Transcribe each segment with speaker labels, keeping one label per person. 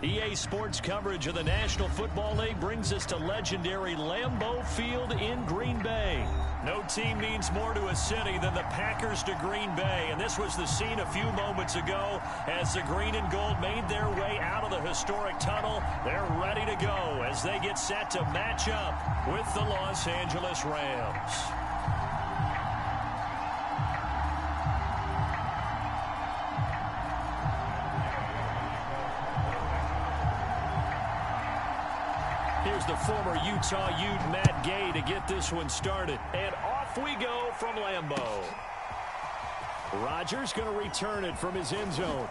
Speaker 1: EA Sports coverage of the National Football League brings us to legendary Lambeau Field in Green Bay. No team means more to a city than the Packers to Green Bay, and this was the scene a few moments ago as the green and gold made their way out of the historic tunnel. They're ready to go as they get set to match up with the Los Angeles Rams. Here's the former Utah Ute Matt Gay to get this one started. And off we go from Lambeau. Rodgers going to return it from his end zone.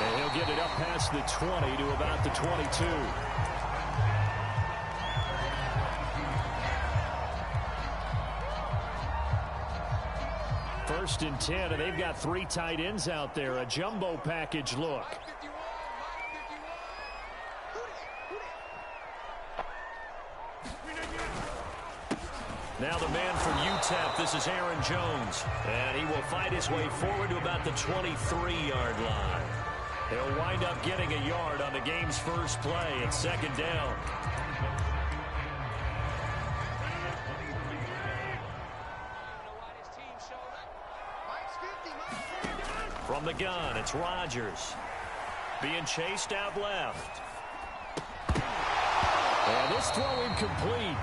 Speaker 1: And he'll get it up past the 20 to about the 22. First and 10, and they've got 3 tight ends out there. A jumbo package look. Now the man from UTEP, this is Aaron Jones. And he will fight his way forward to about the 23-yard line. He'll wind up getting a yard on the game's first play. It's second down. From the gun, it's Rodgers. Being chased out left. And this throw incomplete.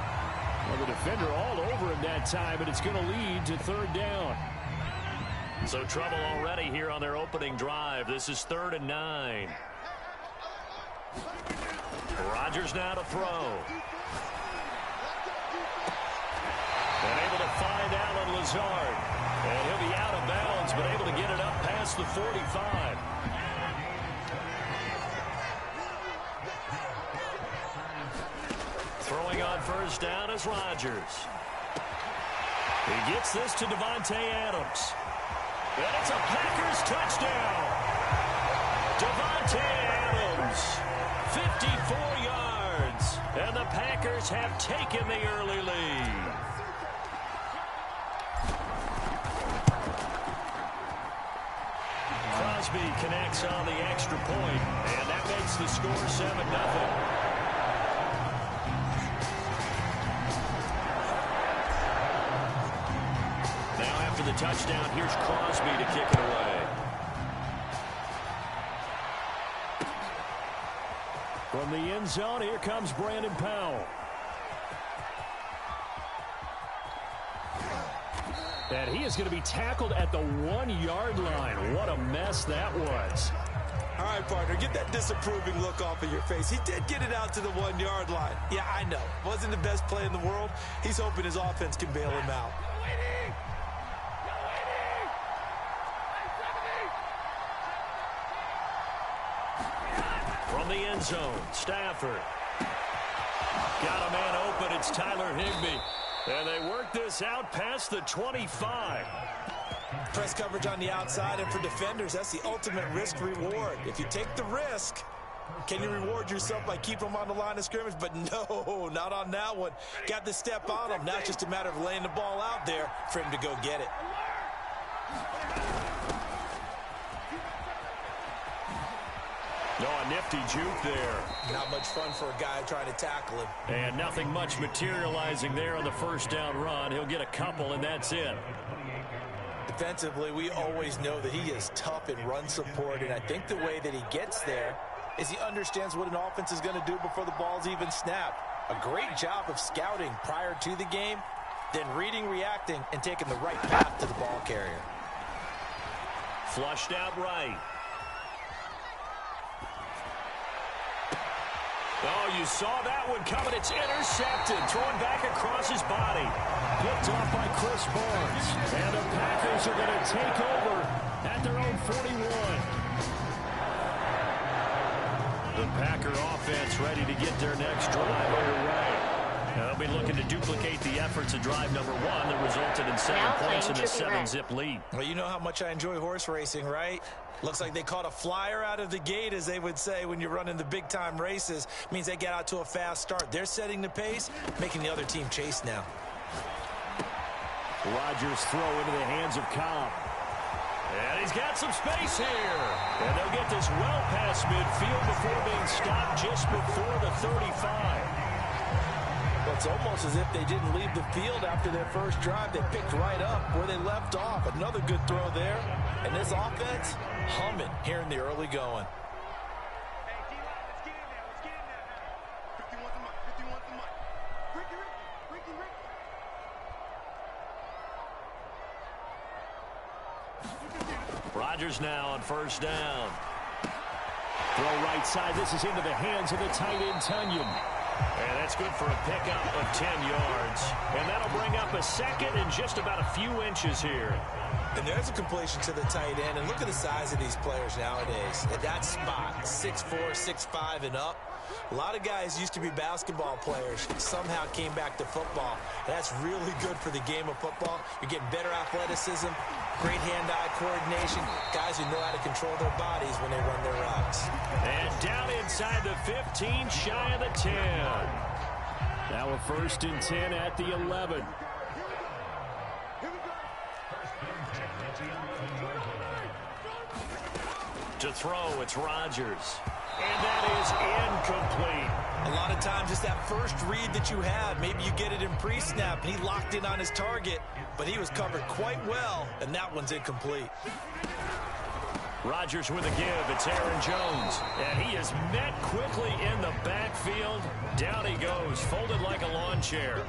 Speaker 1: Well, the defender all over him that time, but it's going to lead to third down. So trouble already here on their opening drive. This is 3rd and 9. Rodgers now to throw. And able to find Alan Lazard. And he'll be out of bounds, but able to get it up past the 45. Throwing on first down is Rodgers. He gets this to Davante Adams. And it's a Packers touchdown. Davante Adams, 54 yards. And the Packers have taken the early lead. Crosby connects on the extra point, and that makes the score 7-0. The touchdown, here's Crosby to kick it away. From the end zone, here comes Brandon Powell. And he is going to be tackled at the 1-yard line. What a mess that was.
Speaker 2: All right, partner, get that disapproving look off of your face. He did get it out to the 1-yard line. Yeah, I know. Wasn't the best play in the world. He's hoping his offense can bail him out.
Speaker 1: From the end zone, Stafford. Got a man open, it's Tyler Higbee. And they work this out past the 25.
Speaker 2: Press coverage on the outside, and for defenders, that's the ultimate risk-reward. If you take the risk, can you reward yourself by keeping them on the line of scrimmage? But no, not on that one. Got the step on him. Now it's just a matter of laying the ball out there for him to go get it.
Speaker 1: Oh, a nifty juke there.
Speaker 2: Not much fun for a guy trying to tackle him.
Speaker 1: And nothing much materializing there on the first down run. He'll get a couple, and that's it.
Speaker 2: Defensively, we always know that he is tough in run support, and I think the way that he gets there is he understands what an offense is going to do before the ball's even snapped. A great job of scouting prior to the game, then reading, reacting, and taking the right path to the ball carrier.
Speaker 1: Flushed out right. Oh, you saw that one coming. It's intercepted. Thrown back across his body. Picked off by Chris Barnes. And the Packers are going to take over at their own 41. The Packer offense ready to get their next drive underway. They'll be looking to duplicate the efforts of drive number 1 that resulted in 7 points in a 7-zip lead.
Speaker 2: Well, you know how much I enjoy horse racing, right? Looks like they caught a flyer out of the gate, as they would say when you're running the big-time races. Means they get out to a fast start. They're setting the pace, making the other team chase now.
Speaker 1: Rodgers throw into the hands of Cobb. And he's got some space here. And they'll get this well past midfield before being stopped just before the 35.
Speaker 2: Well, it's almost as if they didn't leave the field after their first drive. They picked right up where they left off. Another good throw there. And this offense, humming here in the early going.
Speaker 1: Rodgers now on first down. Throw right side. This is into the hands of the tight end, Tunyon. And that's good for a pickup of 10 yards. And that'll bring up a second and just about a few inches here.
Speaker 2: And there's a completion to the tight end. And look at the size of these players nowadays. At that spot, 6'4", 6'5", and up. A lot of guys used to be basketball players, somehow came back to football. That's really good for the game of football. You're getting better athleticism, great hand-eye coordination, guys who know how to control their bodies when they run their routes.
Speaker 1: And down inside the 15, shy of the 10. Now a 1st and 10 at the 11. To throw, it's Rodgers. And that is incomplete.
Speaker 2: A lot of times it's that first read that you have. Maybe you get it in pre-snap, and he locked in on his target, but he was covered quite well, and that one's incomplete.
Speaker 1: Rodgers with a give. It's Aaron Jones. And he is met quickly in the backfield. Down he goes, folded like a lawn chair.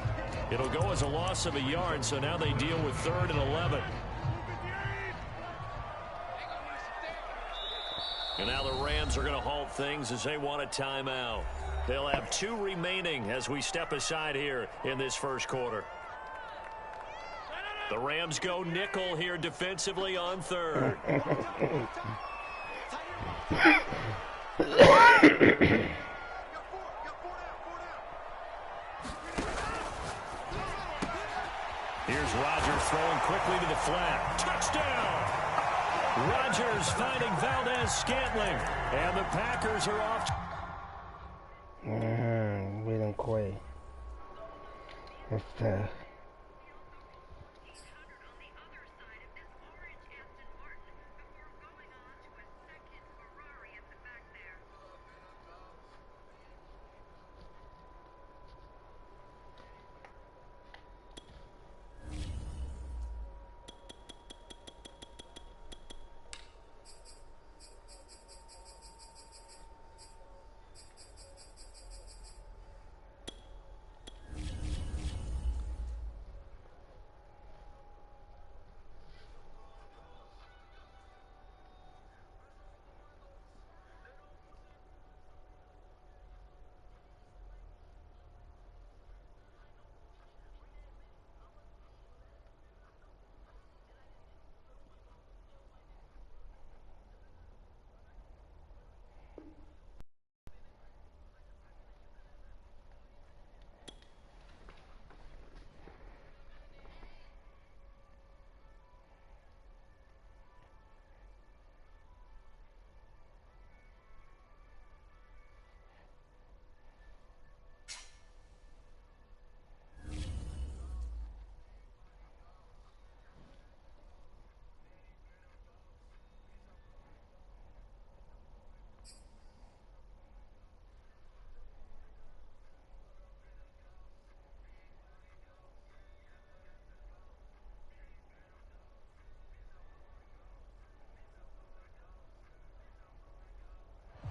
Speaker 1: It'll go as a loss of a yard, so now they deal with 3rd and 11. And now the Rams are going to halt things as they want a timeout. They'll have 2 remaining as we step aside here in this first quarter. The Rams go nickel here defensively on 3rd. Here's Rodgers throwing quickly to the flat. Touchdown! Rodgers finding Valdez-Scantling. And the Packers are off.
Speaker 3: William Quay. That's tough.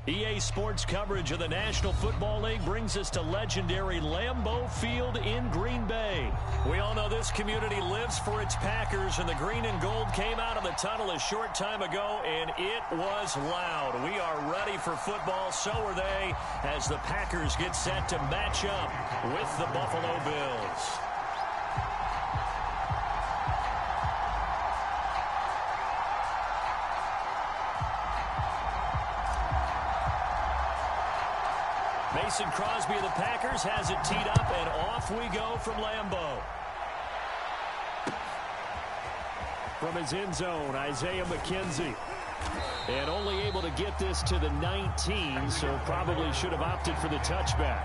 Speaker 1: EA Sports coverage of the National Football League brings us to legendary Lambeau Field in Green Bay. We all know this community lives for its Packers, and the green and gold came out of the tunnel a short time ago, and it was loud. We are ready for football, so are they, as the Packers get set to match up with the Buffalo Bills. Mason Crosby of the Packers has it teed up, and off we go from Lambeau. From his end zone, Isaiah McKenzie. And only able to get this to the 19, so probably should have opted for the touchback.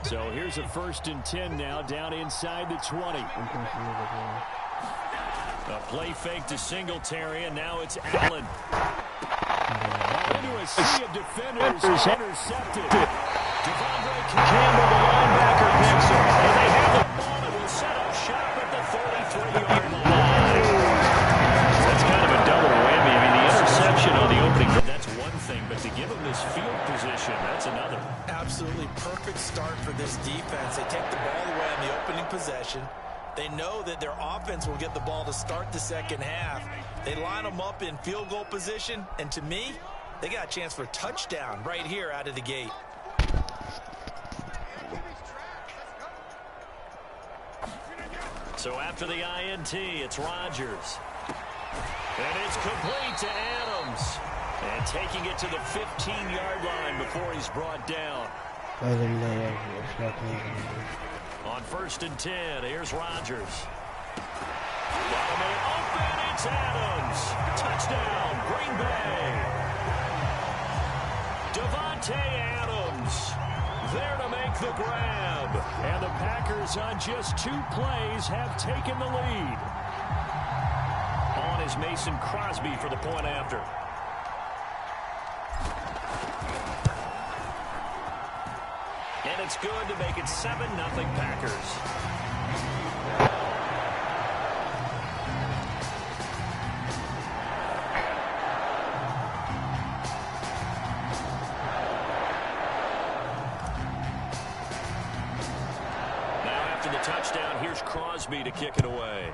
Speaker 1: So here's a 1st and 10 now, down inside the 20. A play fake to Singletary, and now it's Allen. Into a sea of defenders, intercepted. Devondre Campbell, the linebacker, picks him. And they have the ball and will set up shop at the 33-yard line. That's kind of a double whammy. I mean, the interception on the opening, that's one thing, but to give him this field position, that's another.
Speaker 2: Absolutely perfect start for this defense. They take the ball away on the opening possession. They know that their offense will get the ball to start the second half. They line them up in field goal position, and to me, they got a chance for a touchdown right here out of the gate.
Speaker 1: So after the INT, it's Rodgers. And it's complete to Adams. And taking it to the 15-yard line before he's brought down. On 1st and 10, here's Rodgers. Got him open, it's Adams. Touchdown, Green Bay. Davante Adams there to make the grab. And the Packers on just 2 plays have taken the lead. On is Mason Crosby for the point after. And it's good to make it 7-0 Packers. Now after the touchdown, here's Crosby to kick it away.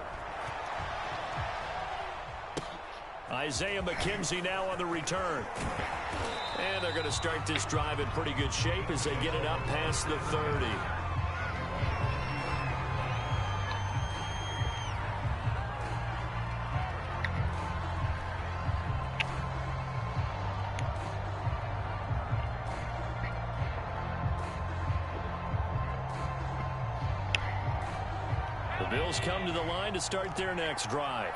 Speaker 1: Isaiah McKenzie now on the return. And they're going to start this drive in pretty good shape as they get it up past the 30. The Bills come to the line to start their next drive.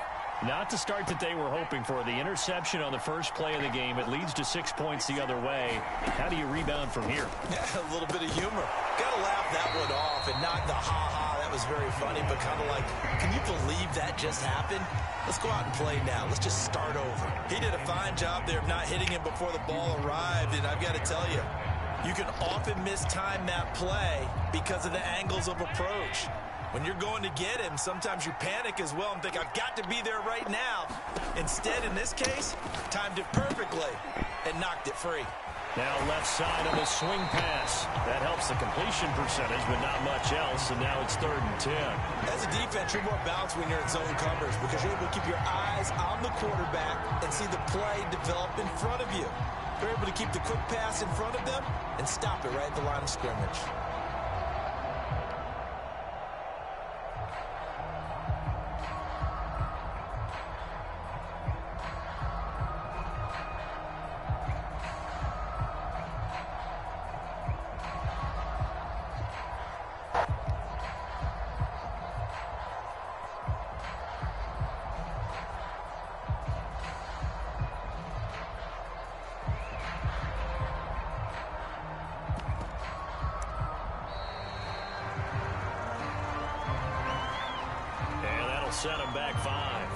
Speaker 1: Not the start that they were hoping for. The interception on the first play of the game. It leads to 6 points the other way. How do you rebound from here?
Speaker 2: Yeah, a little bit of humor. Got to laugh that one off and not the ha-ha. That was very funny, but kind of like, can you believe that just happened? Let's go out and play now. Let's just start over. He did a fine job there of not hitting him before the ball arrived, and I've got to tell you, you can often mistime that play because of the angles of approach. When you're going to get him, sometimes you panic as well and think, I've got to be there right now. Instead, in this case, timed it perfectly and knocked it free.
Speaker 1: Now left side of the swing pass. That helps the completion percentage, but not much else, and now it's 3rd and 10.
Speaker 2: As a defense, you're more balanced when you're in zone coverage because you're able to keep your eyes on the quarterback and see the play develop in front of you. You're able to keep the quick pass in front of them and stop it right at the line of scrimmage.
Speaker 1: Set him back 5.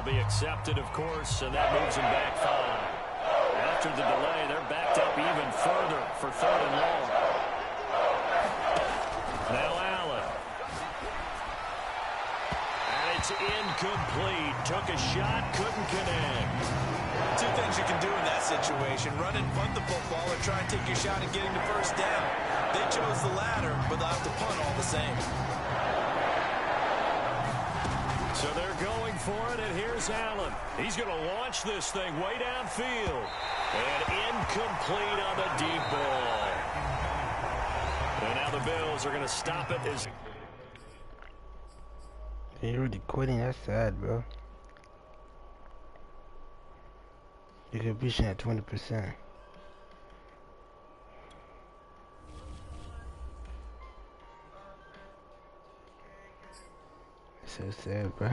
Speaker 1: Be accepted, of course, and that moves them back 5. After the delay, they're backed up even further for 3rd and long. Now Allen. And it's incomplete. Took a shot, couldn't connect.
Speaker 2: 2 things you can do in that situation. Run and punt the football or try and take your shot at getting the first down. They chose the latter, but they'll have to punt all the same.
Speaker 1: So they're going for it, and here's Allen. He's going to launch this thing way downfield. And incomplete on the deep ball. And now the Bills are going to stop it.
Speaker 3: You're really quitting. That's sad, bro. You could be at 20%. So sad, bro.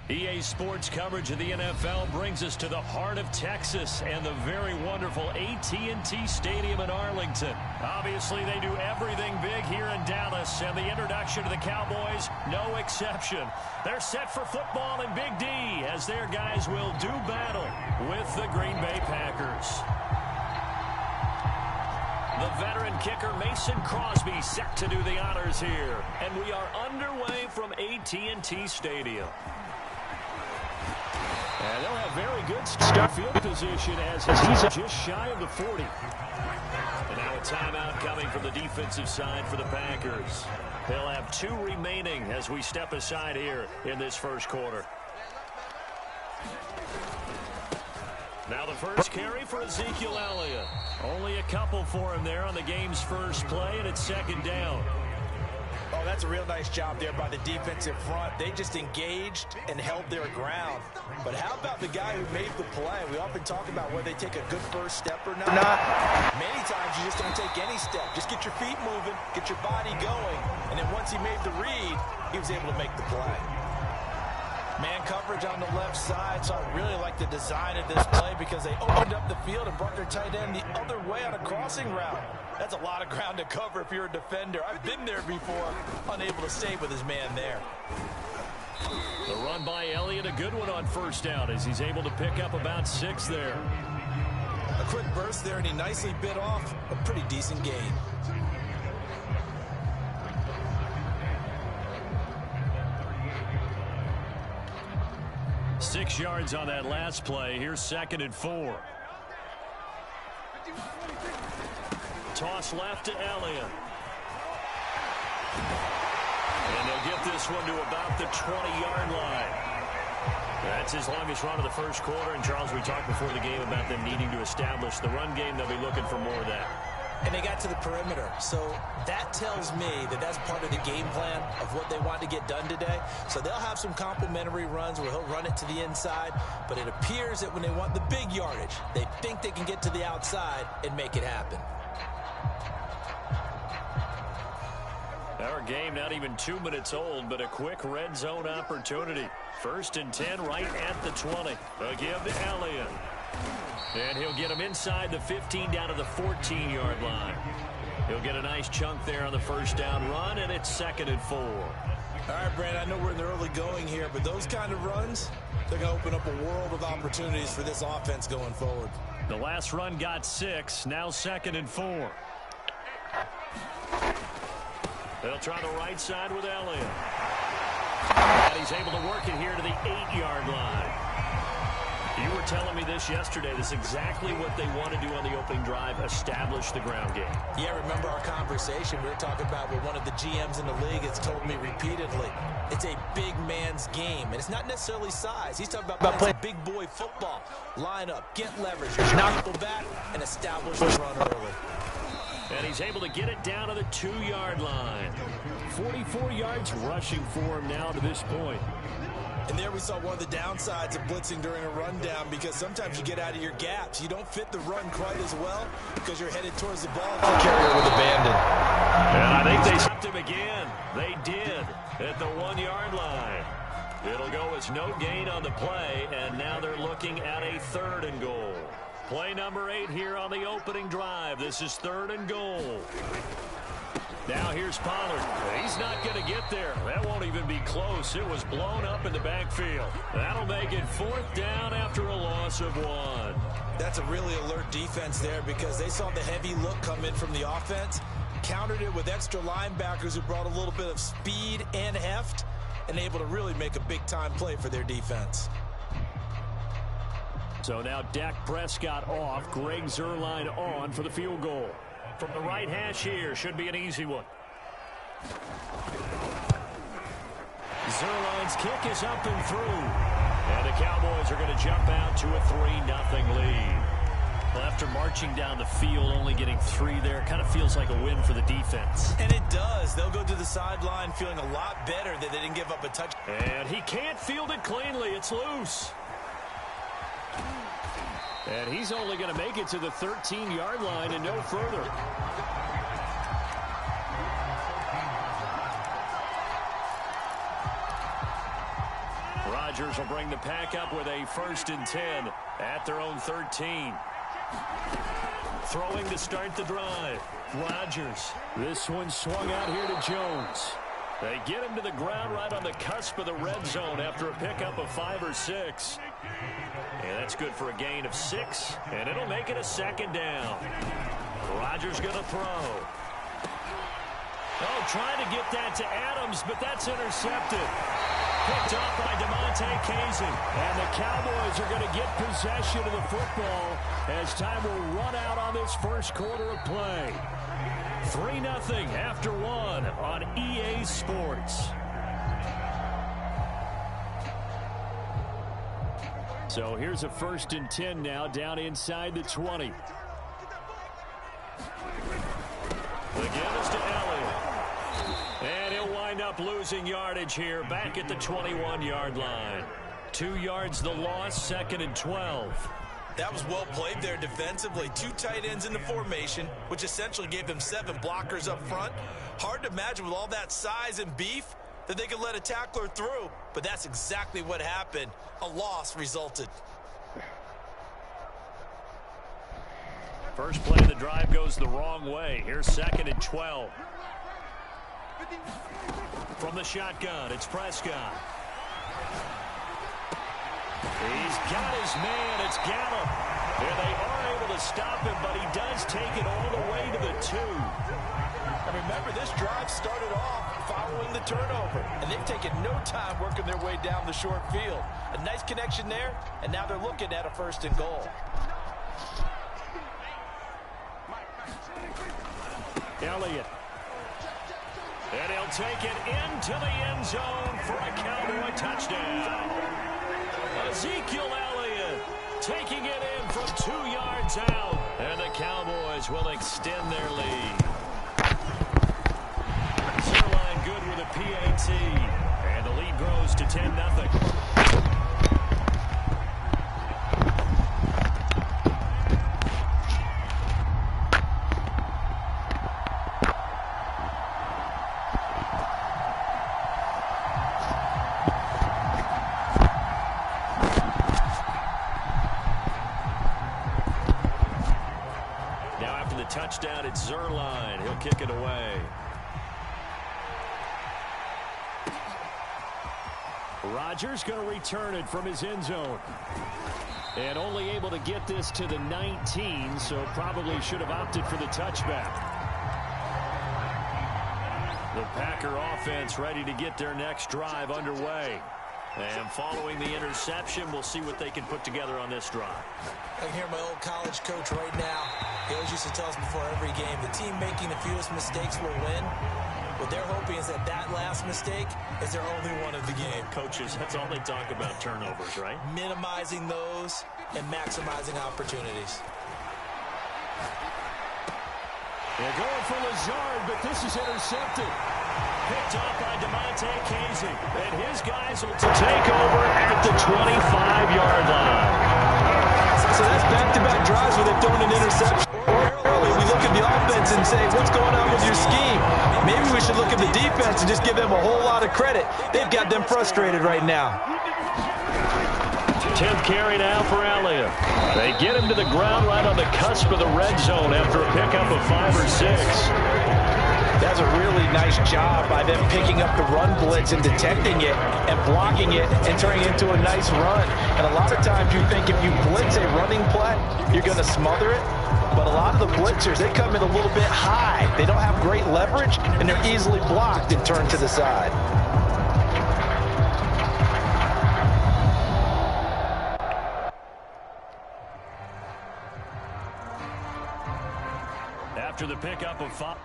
Speaker 1: EA Sports coverage of the NFL brings us to the heart of Texas and the very wonderful AT&T Stadium in Arlington. Obviously, they do everything big here in Dallas, and the introduction to the Cowboys, no exception. They're set for football in Big D as their guys will do battle with the Green Bay Packers. The veteran kicker Mason Crosby set to do the honors here, and we are underway from AT&T Stadium. And they'll have very good start field position as he's just shy of the 40. And now a timeout coming from the defensive side for the Packers. They'll have 2 remaining as we step aside here in this first quarter. Now the first carry for Ezekiel Elliott. Only a couple for him there on the game's first play, and it's second down.
Speaker 2: Oh, that's a real nice job there by the defensive front. They just engaged and held their ground. But how about the guy who made the play? We often talk about whether they take a good first step or not. Many times you just don't take any step. Just get your feet moving, get your body going. And then once he made the read, he was able to make the play. Man coverage on the left side, so I really like the design of this play because they opened up the field and brought their tight end the other way on a crossing route. That's a lot of ground to cover if you're a defender. I've been there before, unable to stay with his man there.
Speaker 1: The run by Elliott, a good one on first down as he's able to pick up about 6 there.
Speaker 2: A quick burst there, and he nicely bit off a pretty decent gain.
Speaker 1: Six yards on that last play. Here's second and 4. Toss left to Elliott. And they'll get this one to about the 20-yard line. That's his longest run of the first quarter. And, Charles, we talked before the game about them needing to establish the run game. They'll be looking for more of that.
Speaker 2: And they got to the perimeter. So that tells me that that's part of the game plan of what they want to get done today. So they'll have some complementary runs where he'll run it to the inside. But it appears that when they want the big yardage, they think they can get to the outside and make it happen.
Speaker 1: Our game not even 2 minutes old, but a quick red zone opportunity. First and 10 right at the 20. A give to Elliott. And he'll get him inside the 15 down to the 14-yard line. He'll get a nice chunk there on the first down run, and it's second and 4.
Speaker 2: All right, Brand, I know we're in the early going here, but those kind of runs, they're going to open up a world of opportunities for this offense going forward.
Speaker 1: The last run got 6, now second and 4. They'll try the right side with Elliott. And he's able to work it here to the 8-yard line. You were telling me this yesterday. This is exactly what they want to do on the opening drive, establish the ground game.
Speaker 2: Yeah, remember our conversation. We were talking about what one of the GMs in the league has told me repeatedly. It's a big man's game, and it's not necessarily size. He's talking about playing big boy football. Line up, get leverage, knock people back, and establish the run early.
Speaker 1: And he's able to get it down to the 2-yard line. 44 yards rushing for him now to this point.
Speaker 2: And there we saw one of the downsides of blitzing during a rundown, because sometimes you get out of your gaps. You don't fit the run quite as well because you're headed towards the ball.
Speaker 4: Carrier with abandon.
Speaker 1: And I think they stopped him again. They did at the 1-yard line. It'll go as no gain on the play, and now they're looking at a 3rd and goal. Play number 8 here on the opening drive. This is 3rd and goal. Now here's Pollard. He's not going to get there. That won't even be close. It was blown up in the backfield. That'll make it 4th down after a loss of 1.
Speaker 2: That's a really alert defense there, because they saw the heavy look come in from the offense, countered it with extra linebackers who brought a little bit of speed and heft, and able to really make a big-time play for their defense.
Speaker 1: So now Dak Prescott off, Greg Zuerlein on for the field goal. From the right hash here, should be an easy one. Zuerlein's kick is up and through. And the Cowboys are going to jump out to a 3-0 lead. Well, after marching down the field, only getting 3 there, kind of feels like a win for the defense.
Speaker 2: And it does. They'll go to the sideline feeling a lot better that they didn't give up a touch.
Speaker 1: And he can't field it cleanly. It's loose. And he's only going to make it to the 13-yard line and no further. Rodgers will bring the pack up with a 1st and 10 at their own 13. Throwing to start the drive. Rodgers. This one swung out here to Jones. They get him to the ground right on the cusp of the red zone after a pickup of 5 or 6. And that's good for a gain of 6, and it'll make it a 2nd down. Rodgers going to throw. Oh, trying to get that to Adams, but that's intercepted. Picked off by DeMonte Casey. And the Cowboys are going to get possession of the football as time will run out on this 1st quarter of play. 3-0 after 1 on EA Sports. So here's a 1st and 10 now down inside the 20. The give is to Elliott. And he'll wind up losing yardage here back at the 21-yard line. 2 yards the loss, 2nd and 12.
Speaker 2: That was well played there defensively. 2 tight ends in the formation, which essentially gave them 7 blockers up front. Hard to imagine with all that size and beef that they could let a tackler through, but that's exactly what happened. A loss resulted.
Speaker 1: First play of the drive goes the wrong way. Here's 2nd and 12. From the shotgun, it's Prescott. He's got his man. It's Gallup. And they are able to stop him, but he does take it all the way to the 2.
Speaker 2: And remember, this drive started off following the turnover, and they've taken no time working their way down the short field. A nice connection there, and now they're looking at a 1st and goal.
Speaker 1: Elliott. And he'll take it into the end zone for a Cowboy touchdown. Ezekiel Elliott taking it in from 2 yards out. And the Cowboys will extend their lead. Zuerlein good with a PAT. And the lead grows to 10-0. Touchdown, it's Zuerlein. He'll kick it away. Rodgers going to return it from his end zone. And only able to get this to the 19, so probably should have opted for the touchback. The Packer offense ready to get their next drive underway. And following the interception, we'll see what they can put together on this drive.
Speaker 2: I can hear my old college coach right now. He always used to tell us before every game, the team making the fewest mistakes will win. What they're hoping is that that last mistake is their only one of the game.
Speaker 1: Coaches, that's all they talk about, turnovers, right?
Speaker 2: Minimizing those and maximizing opportunities.
Speaker 1: They're going for Lazard, but this is intercepted. picked off by Demonte Casey. And his guys will take over at the 25-yard line.
Speaker 2: So that's back-to-back drives where they've thrown an interception. Early, we look at the offense and say, what's going on with your scheme? Maybe we should look at the defense and just give them a whole lot of credit. They've got them frustrated right now.
Speaker 1: 10th carry now for Elliott. They get him to the ground right on the cusp of the red zone after a pickup of 5 or 6.
Speaker 2: That's a really nice job by them picking up the run blitz and detecting it and blocking it and turning it into a nice run. And a lot of times you think if you blitz a running play, you're going to smother it. But a lot of the blitzers, they come in a little bit high. They don't have great leverage, and they're easily blocked and turned to the side.
Speaker 1: After the pickup of 5.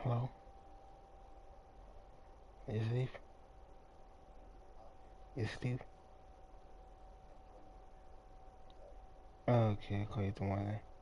Speaker 3: Hello? Is Steve? Is Steve? Oh, okay, I'll call you tomorrow then.